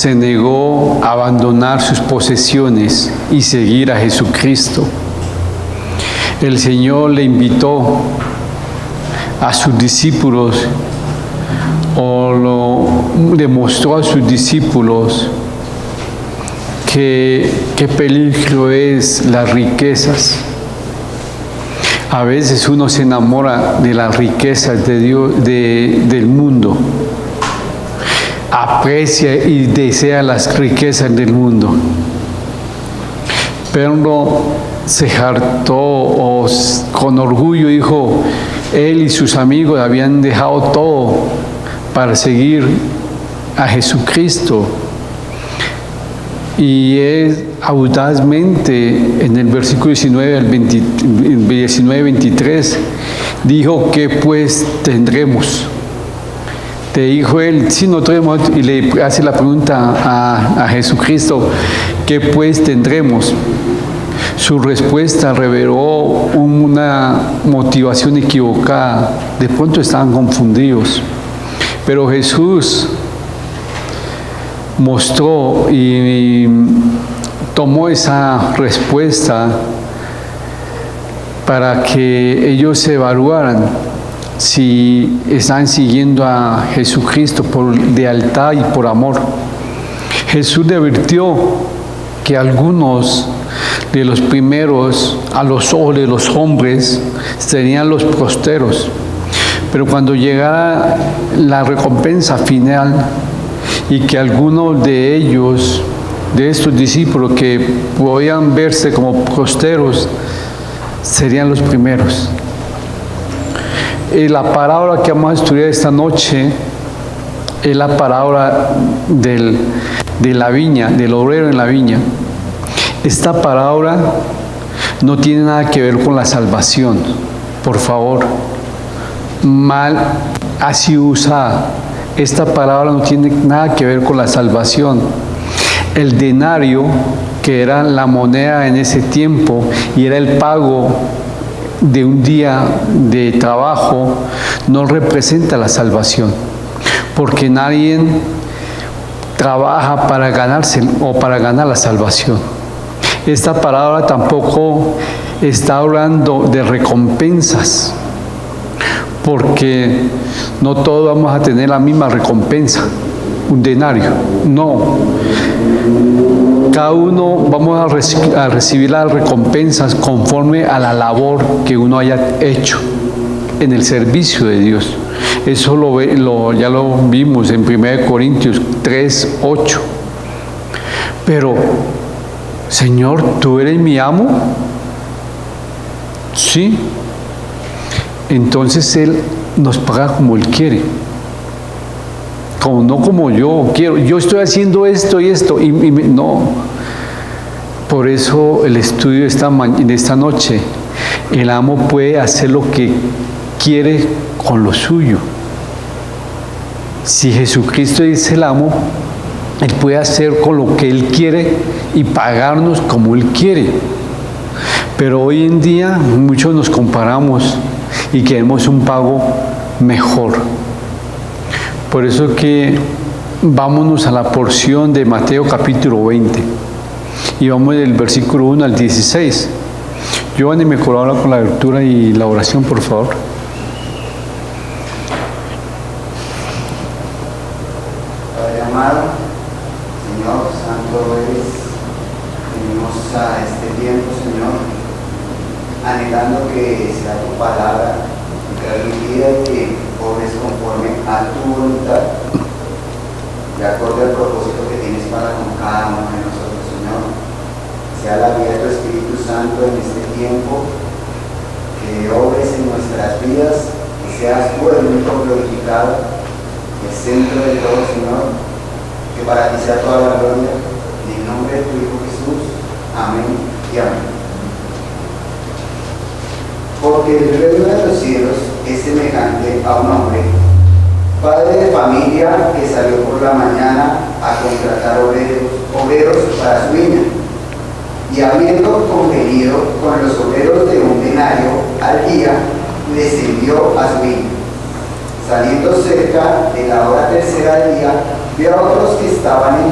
se negó a abandonar sus posesiones y seguir a Jesucristo. El Señor le invitó a sus discípulos, le mostró a sus discípulos qué peligro es las riquezas. A veces uno se enamora de las riquezas de Dios, del mundo, aprecia y desea las riquezas del mundo. Pedro se hartó o con orgullo dijo, él y sus amigos habían dejado todo para seguir a Jesucristo. Y es audazmente en el versículo 19-23 dijo que pues tendremos. Te dijo él, si no tenemos, y le hace la pregunta a Jesucristo, ¿qué pues tendremos? Su respuesta reveló una motivación equivocada. De pronto estaban confundidos. Pero Jesús mostró y tomó esa respuesta para que ellos se evaluaran si están siguiendo a Jesucristo por lealtad y por amor. Jesús le advirtió que algunos de los primeros a los ojos de los hombres serían los posteros, pero cuando llegara la recompensa final y que algunos de ellos, de estos discípulos que podían verse como posteros, serían los primeros. La parábola que vamos a estudiar esta noche es la parábola de la viña, del obrero en la viña. Esta parábola no tiene nada que ver con la salvación, por favor, mal así usada. Esta parábola no tiene nada que ver con la salvación. El denario, que era la moneda en ese tiempo y era el pago de un día de trabajo, no representa la salvación, porque nadie trabaja para ganarse o para ganar la salvación. Esta parábola tampoco está hablando de recompensas, porque no todos vamos a tener la misma recompensa, un denario, no. Cada uno vamos a recibir las recompensas conforme a la labor que uno haya hecho en el servicio de Dios. Eso ya lo vimos en 1 Corintios 3:8. Pero, Señor, ¿tú eres mi amo? Sí. Entonces Él nos paga como Él quiere. No como yo quiero. Yo estoy haciendo esto y esto. No. Por eso el estudio de esta noche. El amo puede hacer lo que quiere con lo suyo. Si Jesucristo es el amo, Él puede hacer con lo que Él quiere y pagarnos como Él quiere. Pero hoy en día muchos nos comparamos y queremos un pago mejor. Por eso que vámonos a la porción de Mateo capítulo 20 y vamos del versículo 1 al 16. Giovanni, me colabora con la lectura y la oración, por favor. Padre amado, Señor, santo eres, venimos a este tiempo, Señor, anhelando que sea tu palabra transmitida y que obres conforme a tu voluntad, de acuerdo al propósito que tienes para con cada uno de nosotros, Señor. Sea la vida de tu Espíritu Santo en este tiempo, que obres en nuestras vidas, que seas tú el único glorificado, el centro de todo, Señor, que para ti sea toda la gloria, en el nombre de tu Hijo Jesús. Amén y amén. Porque el reino de los cielos es semejante a un hombre, padre de familia, que salió por la mañana a contratar obreros para su viña, y habiendo convenido con los obreros de un denario al día, les envió a su viña. Saliendo cerca de la hora tercera del día, vio a otros que estaban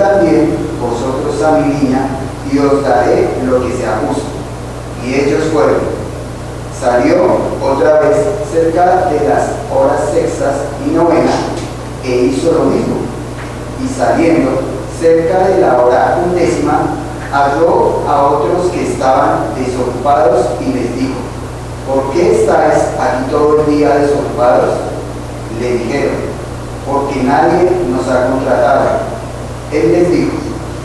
también vosotros a mi viña, y os daré lo que sea justo. Y ellos fueron. Salió otra vez cerca de las horas sextas y novena, e hizo lo mismo. Y saliendo cerca de la hora undécima, halló a otros que estaban desocupados y les dijo: ¿por qué estáis aquí todo el día desocupados? Le dijeron: porque nadie nos ha contratado. Él les dijo: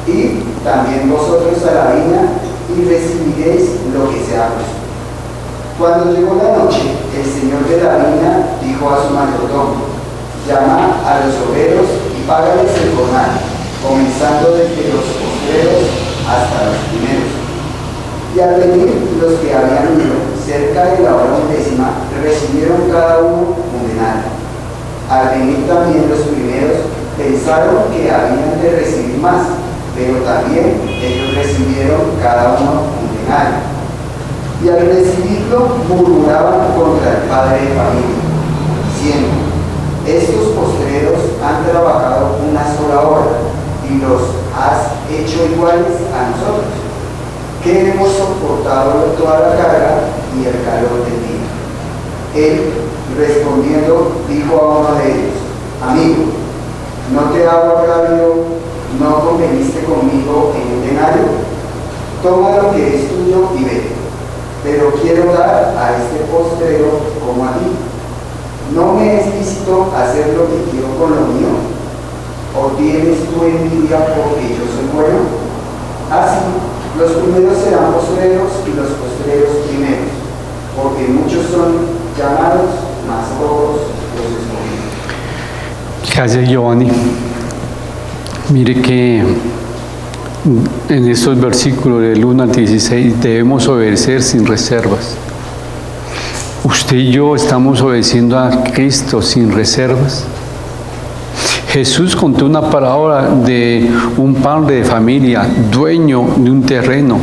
id también vosotros a la viña y recibiréis lo que sea justo. Cuando llegó la noche, el señor de la viña dijo a su mayordomo: llama a los obreros y págales el jornal, comenzando desde los postreros hasta los primeros. Y al venir los que habían ido cerca de la hora undécima, recibieron cada uno un denario. Al venir también los primeros, pensaron que habían de recibir más, pero también ellos recibieron cada uno un denario. Y al recibirlo murmuraban contra el padre de familia, diciendo: estos postreros han trabajado una sola hora y los has hecho iguales a nosotros, que hemos soportado toda la carga y el calor del día. Él, respondiendo, dijo a uno de ellos: amigo, ¿no te hago agravio? ¿No conveniste conmigo en un denario? Toma lo que es tuyo y vete. Pero quiero dar a este postrero como a ti. ¿No me es lícito hacer lo que quiero con lo mío? ¿O tienes tu envidia porque yo soy bueno? Así, los primeros serán postreros y los postreros primeros, porque muchos son llamados, mas pocos los escogidos. Gracias, Giovanni. Mire que en estos versículos del 1 al 16 debemos obedecer sin reservas. Usted y yo estamos obedeciendo a Cristo sin reservas. Jesús contó una parábola de un padre de familia, dueño de un terreno.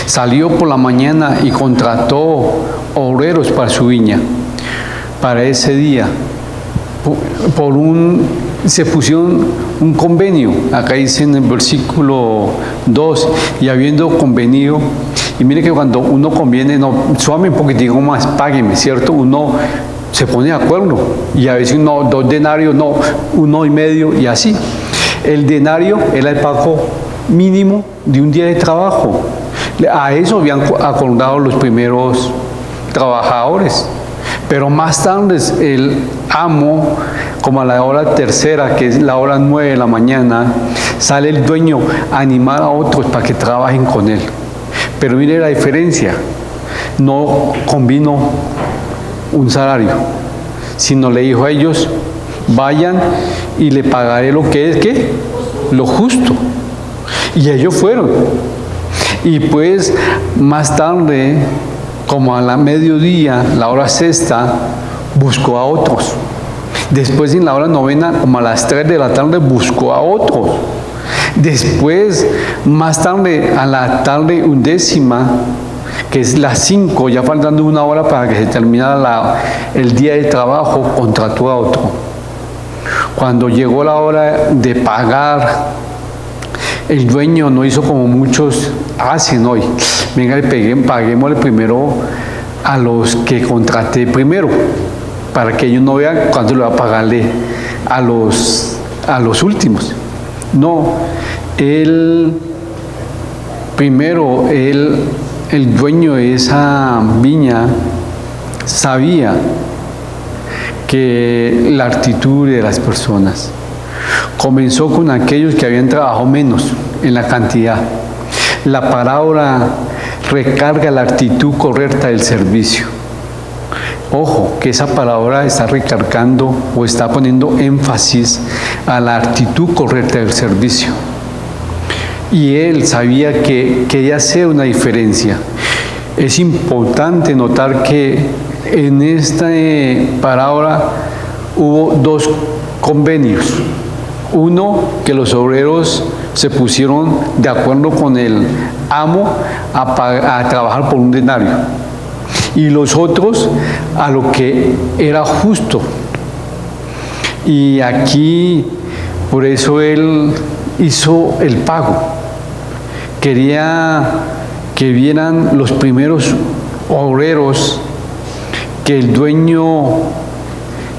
Salió por la mañana y contrató obreros para su viña. Para ese día, se pusieron un convenio, acá dice en el versículo 2, y habiendo convenido, y mire que cuando uno conviene, no, suame un poquitico más, págueme, ¿cierto? Uno se pone de acuerdo, y a veces no, 2 denarios, no, 1,5, y así. El denario era el pago mínimo de un día de trabajo. A eso habían acordado los primeros trabajadores. Pero más tarde el amo, como a la hora tercera, que es la hora 9 de la mañana, sale el dueño a animar a otros para que trabajen con él. Pero mire la diferencia, no convino un salario, sino le dijo a ellos: vayan y le pagaré lo que es, ¿qué? Lo justo. Y ellos fueron. Y pues más tarde, como a la mediodía, la hora sexta, buscó a otros. Después en la hora novena, como a las 3 de la tarde, buscó a otros. Después, más tarde, a la tarde undécima, que es las 5, ya faltando una hora para que se terminara el día de trabajo, contrató a otro. Cuando llegó la hora de pagar, el dueño no hizo como muchos hacen hoy. Venga, paguémosle primero a los que contraté primero, para que ellos no vean cuánto le va a pagarle a los últimos. No, el dueño de esa viña sabía que la actitud de las personas comenzó con aquellos que habían trabajado menos en la cantidad. La parábola recarga la actitud correcta del servicio. Ojo, que esa palabra está recargando o está poniendo énfasis a la actitud correcta del servicio. Y él sabía que quería hacer una diferencia. Es importante notar que en esta parábola hubo 2 convenios. Uno, que los obreros se pusieron de acuerdo con el amo a trabajar por un denario. Y los otros a lo que era justo. Y aquí, por eso él hizo el pago. Quería que vieran los primeros obreros que el dueño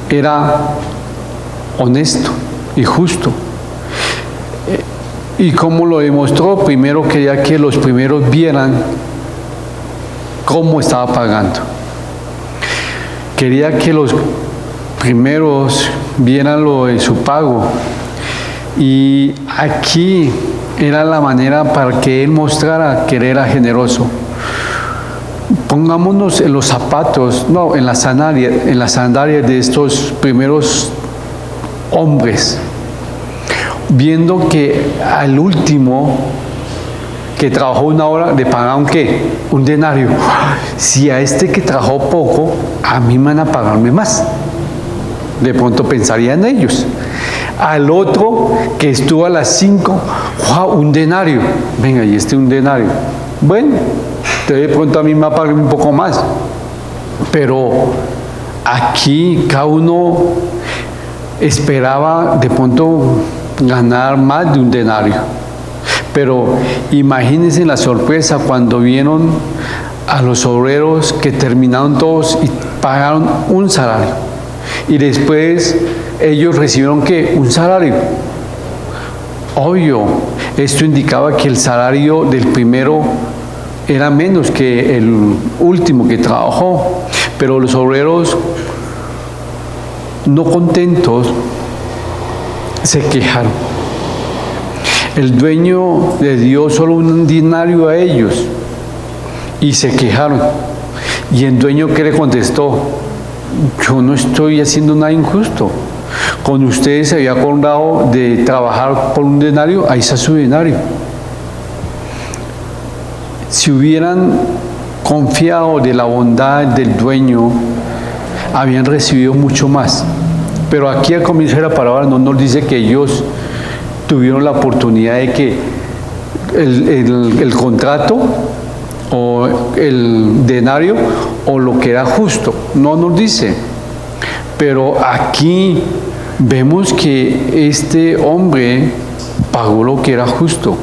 era honesto y justo. ¿Y cómo lo demostró? Primero quería que los primeros vieran cómo estaba pagando. Quería que los primeros vieran lo de su pago. Y aquí era la manera para que él mostrara que era generoso. Pongámonos en los zapatos, no, en las sandalias de estos primeros hombres, viendo que al último que trabajó una hora le pagaron ¿qué? Un denario. Si a este que trabajó poco, a mí me van a pagarme más. De pronto pensarían ellos. Al otro que estuvo a las 5, ¡wow! Un denario. Venga, y un denario. Bueno, de pronto a mí me va a pagar un poco más. Pero aquí cada uno esperaba de pronto ganar más de un denario. Pero imagínense la sorpresa cuando vieron a los obreros que terminaron todos y pagaron un salario. Y después ellos recibieron ¿qué? Un salario. Obvio, esto indicaba que el salario del primero era menos que el último que trabajó. Pero los obreros, no contentos, se quejaron. El dueño le dio solo un denario a ellos y se quejaron. Y el dueño, ¿qué le contestó? Yo no estoy haciendo nada injusto. Con ustedes se había acordado de trabajar por un denario, ahí está su denario. Si hubieran confiado de la bondad del dueño, habían recibido mucho más. Pero aquí al comienzo de la palabra no nos dice que ellos tuvieron la oportunidad de que el contrato o el denario o lo que era justo. No nos dice. Pero aquí vemos que este hombre pagó lo que era justo.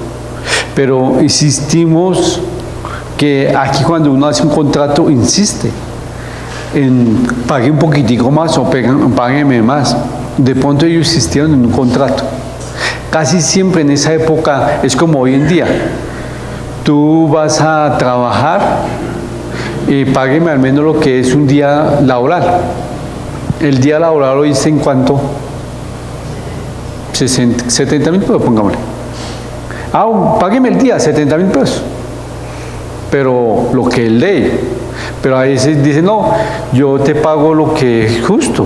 Pero insistimos que aquí cuando uno hace un contrato insiste en pague un poquitico más o págueme más. De pronto ellos insistieron en un contrato. Casi siempre en esa época es como hoy en día. Tú vas a trabajar y págueme al menos lo que es un día laboral. El día laboral hoy está en cuánto? 70.000 pesos, pongámosle. Págueme el día, 70.000 pesos. Pero lo que es ley. Pero a veces dice, no, yo te pago lo que es justo.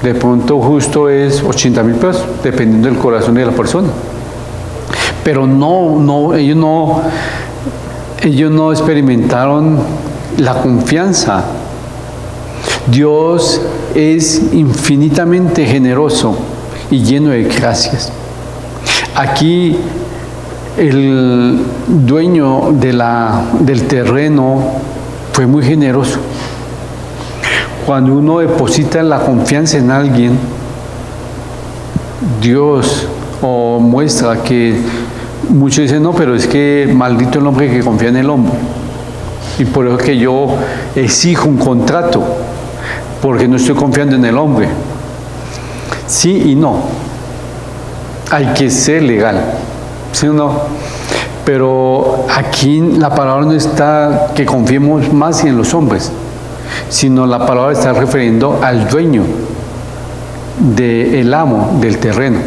De pronto justo es 80.000 pesos, dependiendo del corazón de la persona. Pero ellos no experimentaron la confianza. Dios es infinitamente generoso y lleno de gracias. Aquí el dueño del terreno fue muy generoso. Cuando uno deposita la confianza en alguien, Dios muestra que muchos dicen, no, pero es que maldito el hombre que confía en el hombre. Y por eso que yo exijo un contrato, porque no estoy confiando en el hombre. Sí y no. Hay que ser legal. ¿Sí o no? Pero aquí la palabra no está que confiemos más en los hombres, sino la palabra está refiriendo al dueño, del amo del terreno.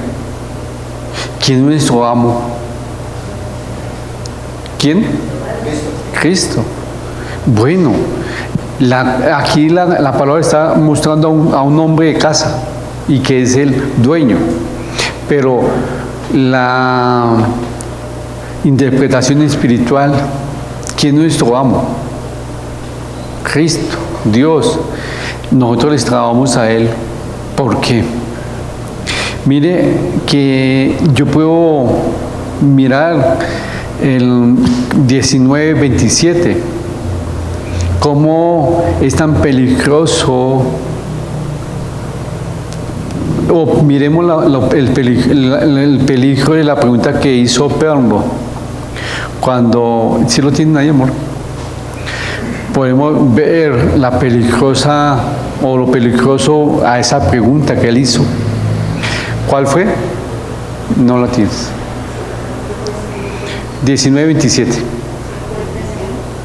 ¿Quién es nuestro amo? ¿Quién? Cristo. Bueno, aquí la palabra está mostrando a un hombre de casa y que es el dueño, pero la interpretación espiritual, ¿quién es nuestro amo? Cristo, Dios. Nosotros les trabajamos a Él. ¿Por qué? Mire que yo puedo mirar el 19:27, cómo es tan peligroso O miremos el peligro de la pregunta que hizo Pedro. Cuando, si lo tienen ahí, amor, podemos ver la peligrosa o lo peligroso a esa pregunta que él hizo. ¿Cuál fue? No la tienes. 19:27.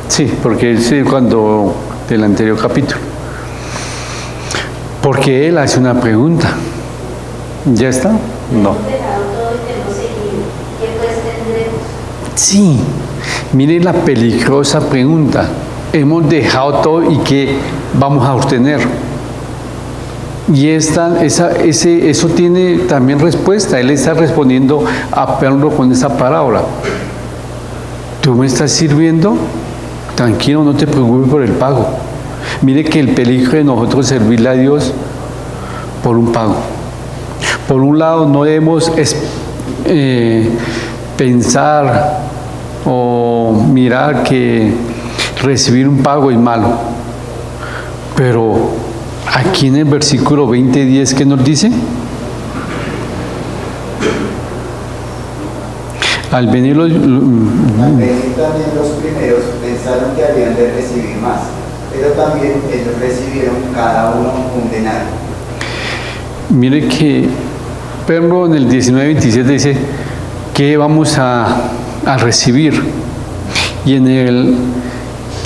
Sí, porque es cuando del anterior capítulo. Porque él hace una pregunta. ¿Ya está? No. Sí, miren la peligrosa pregunta. Hemos dejado todo y ¿qué vamos a obtener? Y eso tiene también respuesta. Él está respondiendo a Pedro con esa parábola. ¿Tú me estás sirviendo? Tranquilo, no te preocupes por el pago. Mire que el peligro de nosotros servirle a Dios por un pago. Por un lado, no debemos pensar o mirar que recibir un pago es malo. Pero aquí en el versículo 20:10, ¿qué nos dice? Al venir también los primeros pensaron que habían de recibir más, pero también ellos recibieron cada uno un denario. Mire que Pedro en el 19:27 dice que vamos a recibir, y en el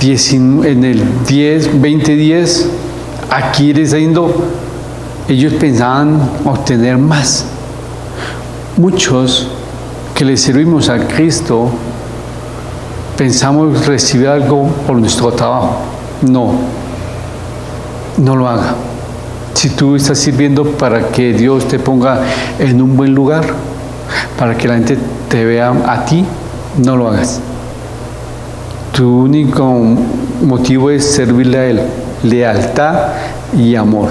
20:10 aquí diciendo ellos pensaban obtener más. Muchos que le servimos a Cristo pensamos recibir algo por nuestro trabajo. No lo haga. Si tú estás sirviendo para que Dios te ponga en un buen lugar, para que la gente te vea a ti, no lo hagas. Tu único motivo es servirle a Él, lealtad y amor.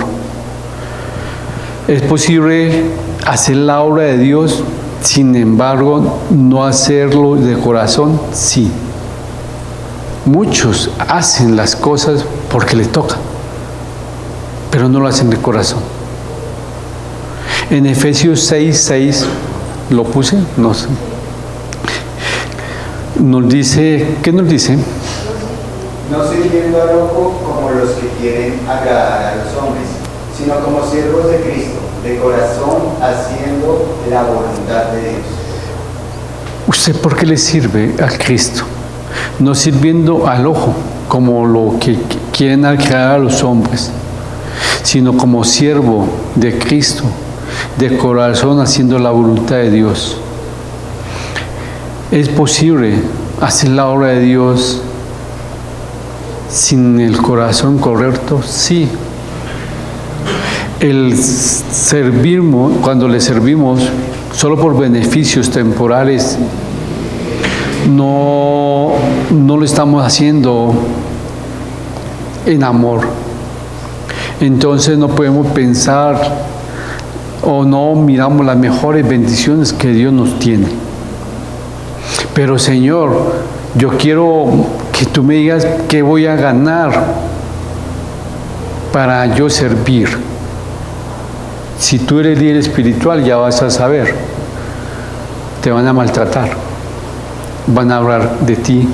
Es posible hacer la obra de Dios, sin embargo, no hacerlo de corazón, sí. Muchos hacen las cosas porque les toca, pero no lo hacen de corazón. En Efesios 6:6, ¿lo puse? No sé. Nos dice, ¿qué nos dice? No sirviendo al ojo como los que quieren agradar a los hombres, sino como siervos de Cristo, de corazón, haciendo la voluntad de Dios. ¿Usted por qué le sirve a Cristo? No sirviendo al ojo, como lo que quieren agradar a los hombres, sino como siervo de Cristo, de corazón, haciendo la voluntad de Dios. ¿Es posible hacer la obra de Dios sin el corazón correcto? Sí. Cuando le servimos solo por beneficios temporales, no lo estamos haciendo en amor. Entonces no podemos pensar o no miramos las mejores bendiciones que Dios nos tiene. Pero Señor, yo quiero que tú me digas qué voy a ganar para yo servir. Si tú eres líder espiritual, ya vas a saber. Te van a maltratar. Van a hablar de ti,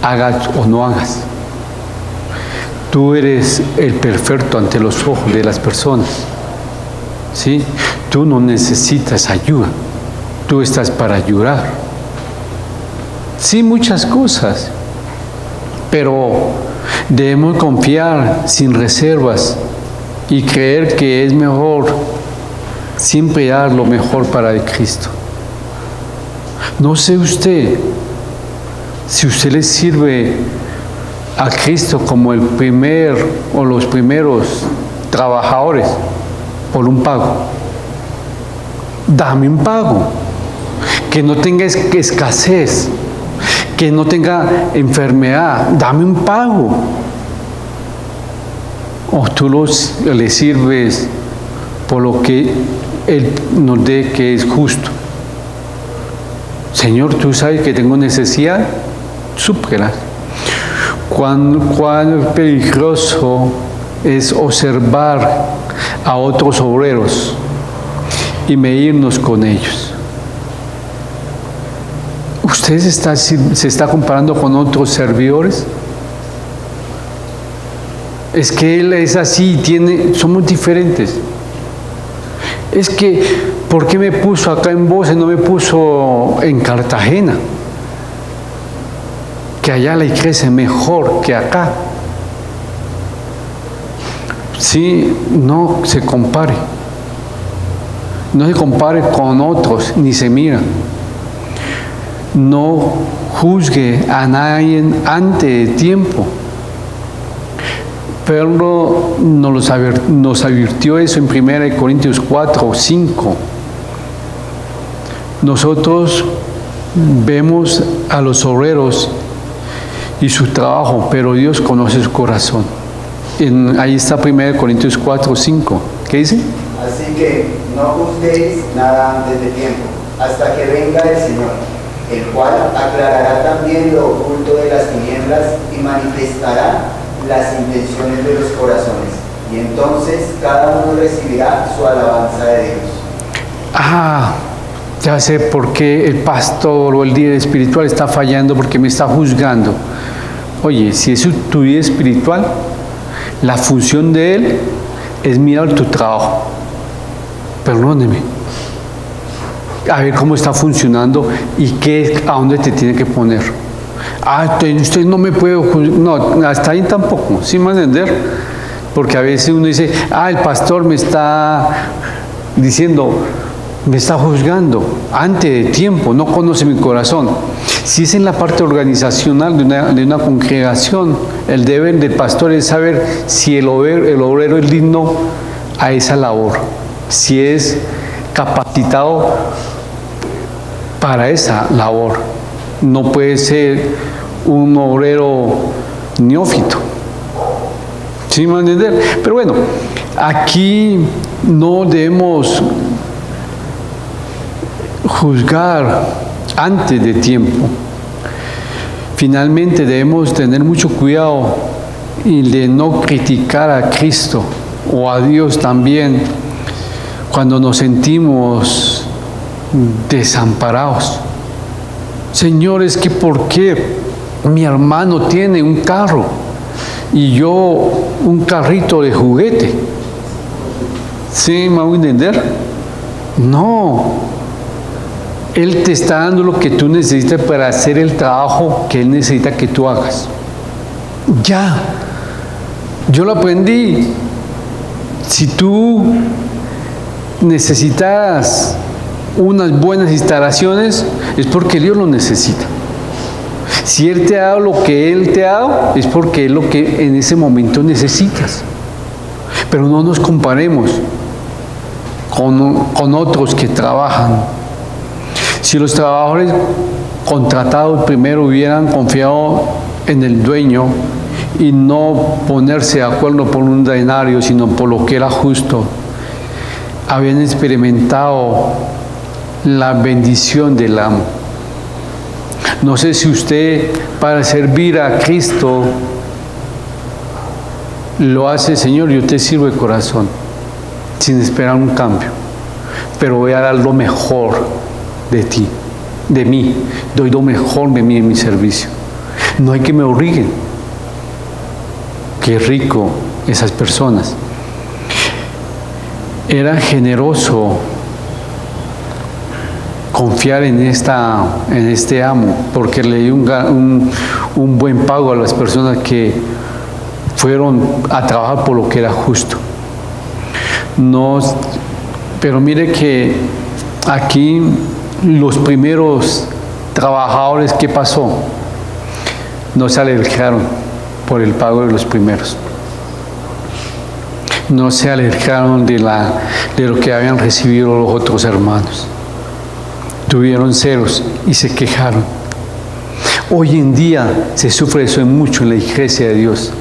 hagas o no hagas. Tú eres el perfecto ante los ojos de las personas. ¿Sí? Tú no necesitas ayuda. Tú estás para ayudar. Sí, muchas cosas. Pero debemos confiar sin reservas y creer que es mejor siempre dar lo mejor para el Cristo. No sé usted, si usted le sirve a Cristo como el primer o los primeros trabajadores por un pago. Dame un pago, que no tenga escasez, que no tenga enfermedad, dame un pago. O tú le sirves por lo que Él nos dé que es justo. Señor, tú sabes que tengo necesidad, súplela. Cuán peligroso es observar a otros obreros y medirnos con ellos. ¿Usted se está comparando con otros servidores? Es que él es así, somos diferentes. Es que, ¿por qué me puso acá en Voces, no me puso en Cartagena? Que allá la iglesia es mejor que acá. Sí, no se compare. No se compare con otros, ni se mira. No juzgue a nadie antes de tiempo. Pedro nos advirtió eso en 1 Corintios 4 o 5. Nosotros vemos a los obreros y su trabajo, pero Dios conoce su corazón. Ahí está 1 Corintios 4 o 5. ¿Qué dice? Así que no juzguéis nada antes de tiempo, hasta que venga el Señor, el cual aclarará también lo oculto de las tinieblas y manifestará las intenciones de los corazones, y entonces cada uno recibirá su alabanza de Dios. Ya sé por qué el pastor o el líder espiritual está fallando, porque me está juzgando. Oye, si es tu vida espiritual, la función de él es mirar tu trabajo. Perdóneme. A ver cómo está funcionando y a dónde te tiene que poner. Usted no me puede juzgar. No, hasta ahí tampoco, ¿sí me va a entender? Porque a veces uno dice, el pastor me está diciendo, me está juzgando antes de tiempo, no conoce mi corazón. Si es en la parte organizacional de una congregación, el deber del pastor es saber si el obrero es digno a esa labor, si es capacitado para esa labor. No puede ser un obrero neófito. ¿Sí me van a entender? Pero bueno, aquí no debemos juzgar antes de tiempo. Finalmente debemos tener mucho cuidado y de no criticar a Cristo o a Dios también cuando nos sentimos desamparados. Señor, es que ¿por qué mi hermano tiene un carro y yo un carrito de juguete? ¿Sí me voy a entender? No. Él te está dando lo que tú necesitas para hacer el trabajo que Él necesita que tú hagas. Ya. Yo lo aprendí. Si tú necesitas unas buenas instalaciones, es porque Dios lo necesita. Si Él te ha dado lo que Él te ha dado, es porque es lo que en ese momento necesitas. Pero no nos comparemos con otros que trabajan. Si los trabajadores contratados primero hubieran confiado en el dueño y no ponerse de acuerdo por un denario, sino por lo que era justo, habían experimentado la bendición del amo. No sé si usted, para servir a Cristo, lo hace: Señor, yo te sirvo de corazón, sin esperar un cambio, pero voy a dar lo mejor de ti, de mí, doy lo mejor de mí en mi servicio. No hay que me obliguen. Qué rico esas personas. Era generoso confiar en este amo, porque le dio un buen pago a las personas que fueron a trabajar por lo que era justo. Pero mire que aquí los primeros trabajadores, ¿qué pasó? No se alegraron por el pago de los primeros. No se alegraron de lo que habían recibido los otros hermanos. Tuvieron celos y se quejaron. Hoy en día se sufre eso mucho en la iglesia de Dios.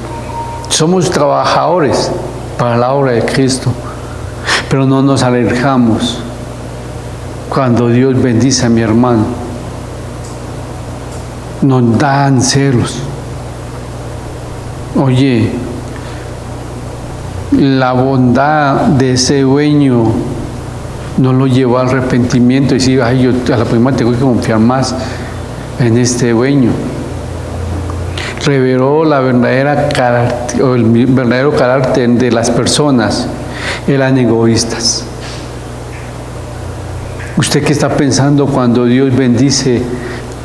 Somos trabajadores para la obra de Cristo, pero no nos alegramos cuando Dios bendice a mi hermano. Nos dan celos. Oye, la bondad de ese dueño no lo llevó al arrepentimiento y decir, ay, yo a la primera tengo que confiar más en este dueño. Reveló la verdadera o el verdadero carácter de las personas. Eran egoístas. ¿Usted qué está pensando cuando Dios bendice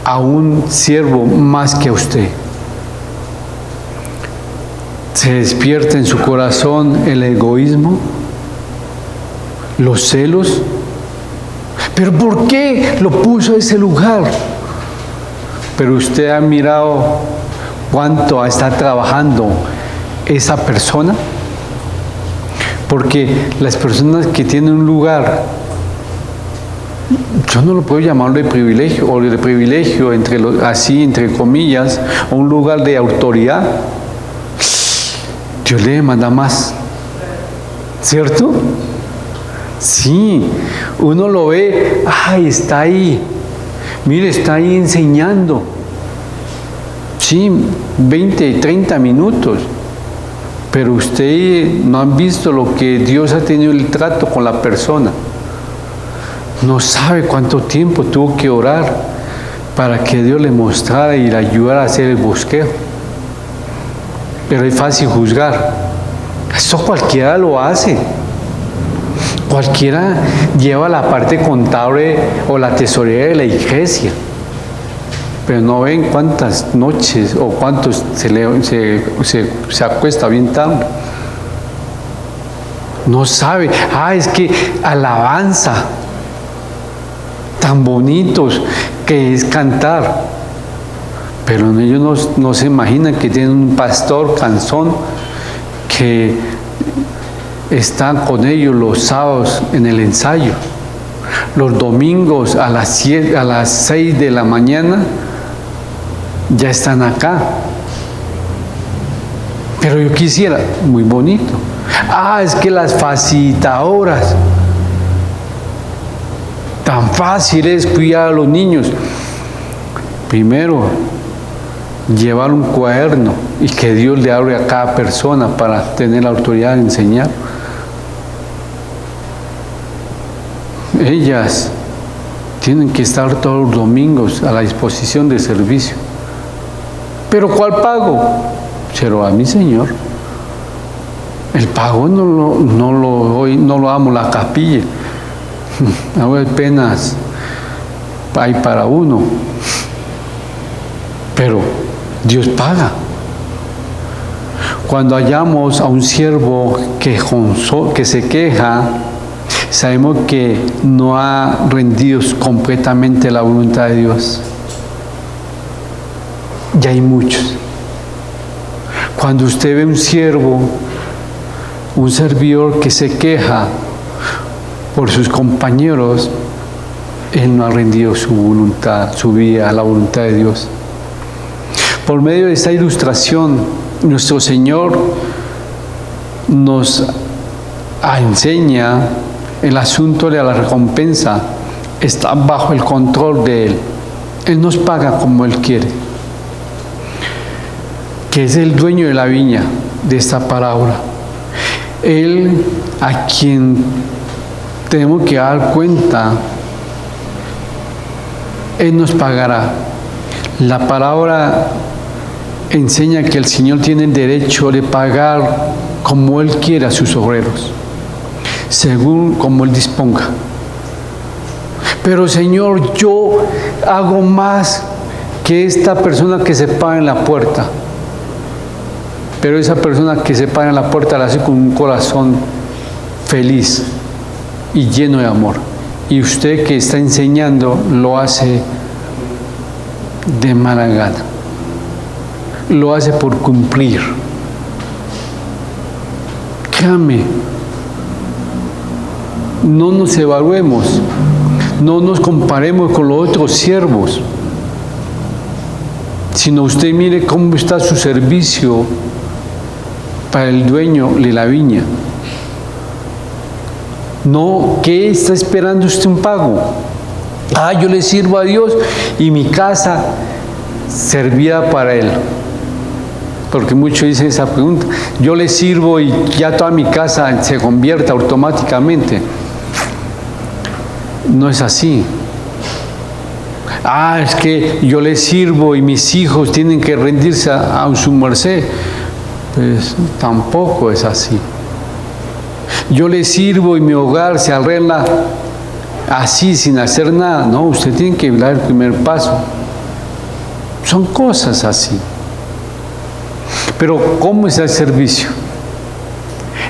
a un siervo más que a usted? ¿Se despierta en su corazón el egoísmo? ¿Los celos? ¿Pero por qué lo puso a ese lugar? Pero usted ha mirado cuánto está trabajando esa persona. Porque las personas que tienen un lugar, yo no lo puedo llamar de privilegio, o de privilegio, así entre comillas, o un lugar de autoridad, Dios le demanda más, ¿cierto? Sí, uno lo ve, ay, está ahí, mire, está ahí enseñando, sí, 20, 30 minutos, pero usted no han visto lo que Dios ha tenido el trato con la persona. No sabe cuánto tiempo tuvo que orar para que Dios le mostrara y le ayudara a hacer el bosqueo. Pero es fácil juzgar. Eso cualquiera lo hace. Cualquiera lleva la parte contable o la tesorería de la iglesia. Pero no ven cuántas noches o cuántos se acuesta bien tarde. No sabe. Es que alabanza. Tan bonitos que es cantar, pero ellos no se imaginan que tienen un pastor cansón que está con ellos los sábados en el ensayo, los domingos a las 6 de la mañana ya están acá. Pero yo quisiera, muy bonito, es que las facilitadoras, tan fácil es cuidar a los niños. Primero, llevar un cuaderno y que Dios le abre a cada persona para tener la autoridad de enseñar. Ellas tienen que estar todos los domingos a la disposición de servicio. ¿Pero cuál pago? Se lo da mi Señor. El pago no lo damos la capilla. Apenas hay para uno, pero Dios paga. Cuando hallamos a un siervo que se queja, sabemos que no ha rendido completamente la voluntad de Dios. Ya hay muchos. Cuando usted ve un siervo, un servidor que se queja por sus compañeros, él no ha rendido su voluntad, su vida a la voluntad de Dios. Por medio de esta ilustración, nuestro Señor nos enseña el asunto de la recompensa. Está bajo el control de Él. Él nos paga como Él quiere. Que es el dueño de la viña de esta parábola. Él, a quien tenemos que dar cuenta, Él nos pagará. La palabra enseña que el Señor tiene el derecho de pagar como Él quiera a sus obreros, según como Él disponga. Pero Señor, yo hago más que esta persona que se para en la puerta. Pero esa persona que se para en la puerta la hace con un corazón feliz y lleno de amor. Y usted que está enseñando lo hace de mala gana. Lo hace por cumplir. Créame, no nos evaluemos, no nos comparemos con los otros siervos, sino usted mire cómo está su servicio para el dueño de la viña. No, ¿qué está esperando usted un pago? Yo le sirvo a Dios y mi casa servirá para Él. Porque muchos dicen esa pregunta. Yo le sirvo y ya toda mi casa se convierta automáticamente. no es así. Ah, es que yo le sirvo y mis hijos tienen que rendirse a su merced. Pues tampoco es así. Yo le sirvo y mi hogar se arregla así, sin hacer nada. No, usted tiene que dar el primer paso. Son cosas así. Pero ¿cómo es el servicio?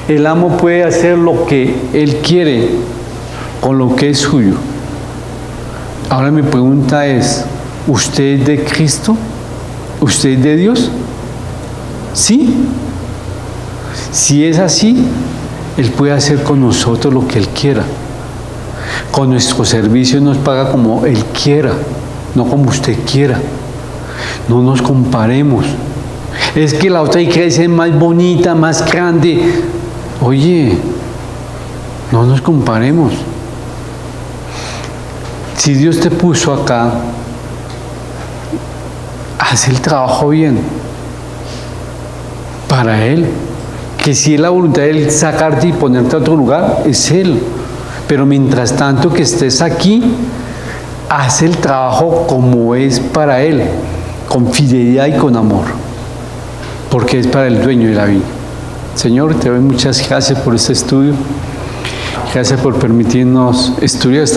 El amo puede hacer lo que él quiere con lo que es suyo. Ahora mi pregunta es, ¿usted es de Cristo? ¿Usted es de Dios? ¿Sí? Si es así, Él puede hacer con nosotros lo que Él quiera. Con nuestro servicio nos paga como Él quiera, no como usted quiera. No nos comparemos. Es que la otra iglesia es más bonita, más grande. Oye, no nos comparemos. Si Dios te puso acá, haz el trabajo bien para Él. Que si es la voluntad de Él sacarte y ponerte a otro lugar, es Él. Pero mientras tanto que estés aquí, haz el trabajo como es para Él, con fidelidad y con amor, porque es para el dueño de la vida. Señor, te doy muchas gracias por este estudio. Gracias por permitirnos estudiar esta